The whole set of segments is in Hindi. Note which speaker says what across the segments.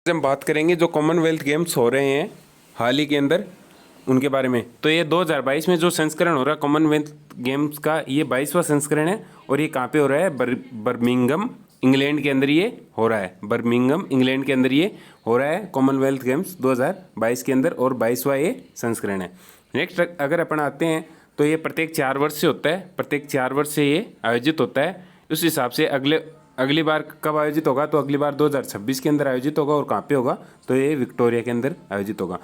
Speaker 1: हम बात करेंगे जो कॉमनवेल्थ गेम्स हो रहे हैं हाल ही के अंदर उनके बारे में। तो ये 2022 में जो संस्करण हो रहा है कॉमनवेल्थ गेम्स का, ये 22वां संस्करण है और ये कहाँ पे हो रहा है? बर्मिंघम इंग्लैंड के अंदर ये हो रहा है। बर्मिंघम इंग्लैंड के अंदर ये हो रहा है कॉमनवेल्थ गेम्स 2022 के अंदर, और 22वां ये संस्करण है। नेक्स्ट अगर अपन आते हैं तो ये प्रत्येक 4 वर्ष से होता है, प्रत्येक 4 वर्ष से ये आयोजित होता है। उस हिसाब से अगली बार कब आयोजित होगा? तो अगली बार 2026 के अंदर आयोजित होगा। और कहाँ पे होगा? तो ये विक्टोरिया के अंदर आयोजित होगा।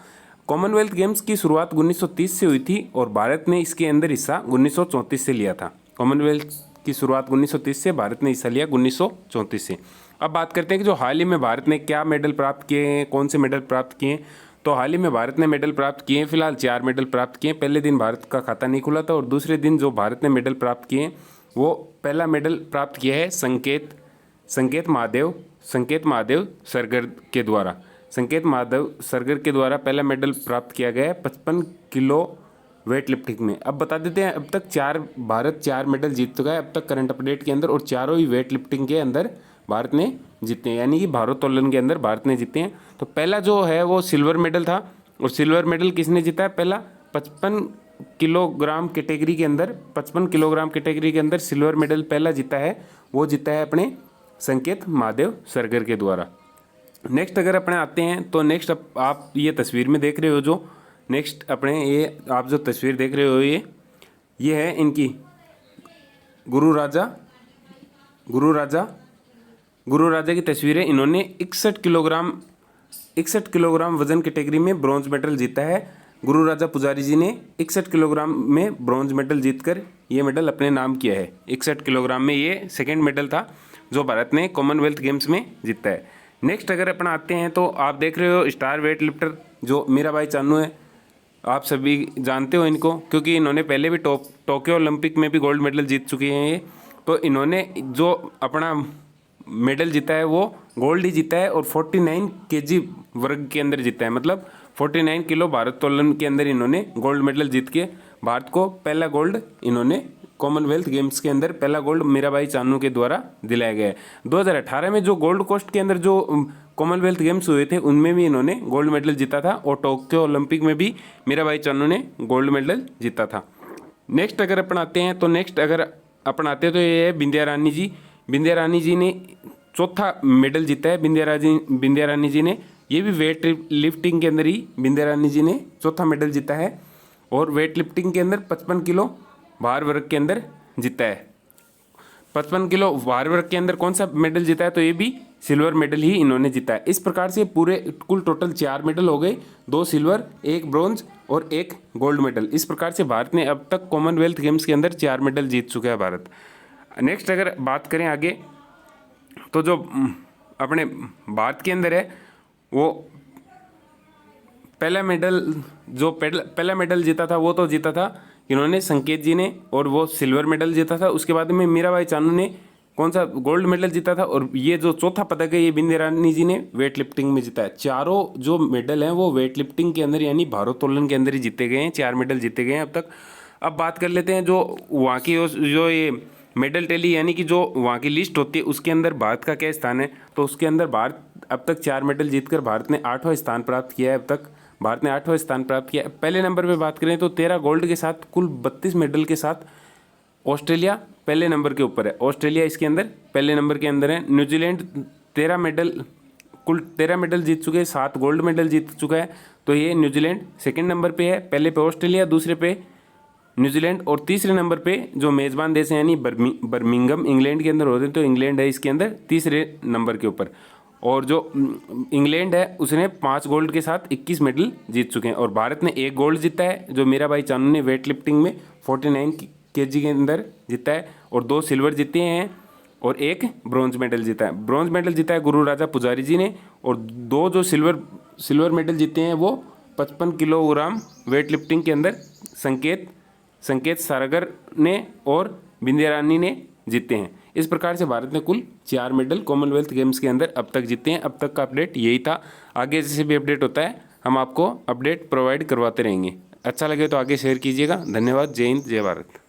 Speaker 1: कॉमनवेल्थ गेम्स की शुरुआत 1930 से हुई थी और भारत ने इसके अंदर हिस्सा 1934 से लिया था। कॉमनवेल्थ की शुरुआत 1930 से, भारत ने हिस्सा लिया 1934 से। अब बात करते हैं कि जो हाल ही में भारत ने क्या मेडल प्राप्त किए हैं, कौन से मेडल प्राप्त किए हैं। तो हाल ही में भारत ने मेडल प्राप्त किए हैं, फिलहाल 4 मेडल प्राप्त किए हैं। पहले दिन भारत का खाता नहीं खुला था और दूसरे दिन जो भारत ने मेडल प्राप्त किए हैं, वो पहला मेडल प्राप्त किया है संकेत महादेव सरगर के द्वारा। संकेत महादेव सरगर के द्वारा पहला मेडल प्राप्त किया गया है 55 किलो वेट लिफ्टिंग में। अब बता देते हैं, अब तक भारत 4 मेडल जीत चुका है अब तक करंट अपडेट के अंदर, और चारों ही वेट लिफ्टिंग के अंदर भारत ने जीते हैं, यानी कि भारोत्तोलन के अंदर भारत ने जीते हैं। तो पहला जो है वो सिल्वर मेडल था, और सिल्वर मेडल किसने जीता है? पहला 55 किलोग्राम कैटेगरी के अंदर, 55 किलोग्राम कैटेगरी के अंदर सिल्वर मेडल पहला जीता है, वो जीता है अपने संकेत महादेव सरगर के द्वारा। नेक्स्ट अगर अपने आते हैं तो नेक्स्ट आप ये तस्वीर में देख रहे हो, जो नेक्स्ट अपने ये आप जो तस्वीर देख रहे हो ये है इनकी गुरु राजा की तस्वीर है। इन्होंने 61 किलोग्राम वजन कैटेगरी में ब्रॉन्ज मेडल जीता है। गुरु राजा पुजारी जी ने 61 किलोग्राम में ब्रॉन्ज मेडल जीतकर ये मेडल अपने नाम किया है। 61 किलोग्राम में ये सेकेंड मेडल था जो भारत ने कॉमनवेल्थ गेम्स में जीता है। नेक्स्ट अगर अपन आते हैं तो आप देख रहे हो स्टार वेट लिफ्टर जो मीराबाई चानू है। आप सभी जानते हो इनको, क्योंकि इन्होंने पहले भी टोक्यो ओलंपिक में भी गोल्ड मेडल जीत चुके हैं ये। तो इन्होंने जो अपना मेडल जीता है वो गोल्ड ही जीता है, और 49 केजी वर्ग के अंदर जीता है, मतलब 49 किलो भारोत्तोलन के अंदर इन्होंने गोल्ड मेडल जीत के भारत को पहला गोल्ड इन्होंने कॉमनवेल्थ गेम्स के अंदर पहला गोल्ड मीराबाई चानू के द्वारा दिलाया गया है। 2018 में जो गोल्ड कोस्ट के अंदर जो कॉमनवेल्थ गेम्स हुए थे उनमें भी इन्होंने गोल्ड मेडल जीता था, और टोक्यो ओलंपिक में भी मीराबाई चानू ने गोल्ड मेडल जीता था। नेक्स्ट अगर अपन आते हैं तो तो ये है बिंदिया रानी जी ने चौथा मेडल जीता है। बिंदिया रानी जी ने, ये भी वेट लिफ्टिंग के अंदर ही बिंदिया रानी जी ने चौथा मेडल जीता है, और वेट लिफ्टिंग के अंदर 55 किलो भार वर्ग के अंदर जीता है। 55 किलो भार वर्ग के अंदर कौन सा मेडल जीता है? तो ये भी सिल्वर मेडल ही इन्होंने जीता है। इस प्रकार से पूरे कुल टोटल 4 मेडल हो गए, 2 सिल्वर, 1 ब्रॉन्ज और 1 गोल्ड मेडल। इस प्रकार से भारत ने अब तक कॉमनवेल्थ गेम्स के अंदर 4 मेडल जीत चुका है भारत। नेक्स्ट अगर बात करें आगे, तो जो अपने भारत के अंदर है वो पहला मेडल जीता था, वो तो जीता था इन्होंने संकेत जी ने, और वो सिल्वर मेडल जीता था। उसके बाद में मीराबाई चानू ने कौन सा गोल्ड मेडल जीता था, और ये जो चौथा पदक है ये बिंदिया रानी जी ने वेट लिफ्टिंग में जीता है। चारों जो मेडल हैं वो वेट लिफ्टिंग के अंदर यानी भारोत्तोलन के अंदर ही जीते गए हैं, 4 मेडल जीते गए हैं अब तक। अब बात कर लेते हैं जो वहाँ की जो ये मेडल टैली यानी कि जो वहाँ की लिस्ट होती है उसके अंदर भारत का क्या स्थान है। तो उसके अंदर भारत अब तक 4 मेडल जीतकर भारत ने 8वां स्थान प्राप्त किया है। अब तक भारत ने 8वां स्थान प्राप्त किया है। पहले नंबर पे बात करें तो 13 गोल्ड के साथ कुल 32 मेडल के साथ ऑस्ट्रेलिया पहले नंबर के ऊपर है। ऑस्ट्रेलिया इसके अंदर पहले नंबर के अंदर है। न्यूजीलैंड 13 मेडल जीत चुके हैं, 7 गोल्ड मेडल जीत चुका है। तो ये न्यूजीलैंड सेकंड नंबर पे है, पहले पे ऑस्ट्रेलिया, दूसरे पे न्यूजीलैंड, और तीसरे नंबर पे जो मेज़बान देश है यानी बर्मिंघम इंग्लैंड के अंदर होते हैं, तो इंग्लैंड है इसके अंदर तीसरे नंबर के ऊपर। और जो इंग्लैंड है उसने 5 गोल्ड के साथ 21 मेडल जीत चुके हैं, और भारत ने 1 गोल्ड जीता है जो मीराबाई चानू ने वेट लिफ्टिंग में 49 केजी के अंदर जीता है, और 2 सिल्वर जीते हैं और 1 ब्रॉन्ज मेडल जीता है। ब्रॉन्ज मेडल जीता है गुरु राजा पुजारी जी ने, और 2 जो सिल्वर मेडल जीते हैं वो 55 किलोग्राम वेट लिफ्टिंग के अंदर संकेत सारगर ने और बिंदिया रानी ने जीते हैं। इस प्रकार से भारत ने कुल 4 मेडल कॉमनवेल्थ गेम्स के अंदर अब तक जीते हैं। अब तक का अपडेट यही था। आगे जैसे भी अपडेट होता है हम आपको अपडेट प्रोवाइड करवाते रहेंगे। अच्छा लगे तो आगे शेयर कीजिएगा। धन्यवाद। जय हिंद, जय भारत।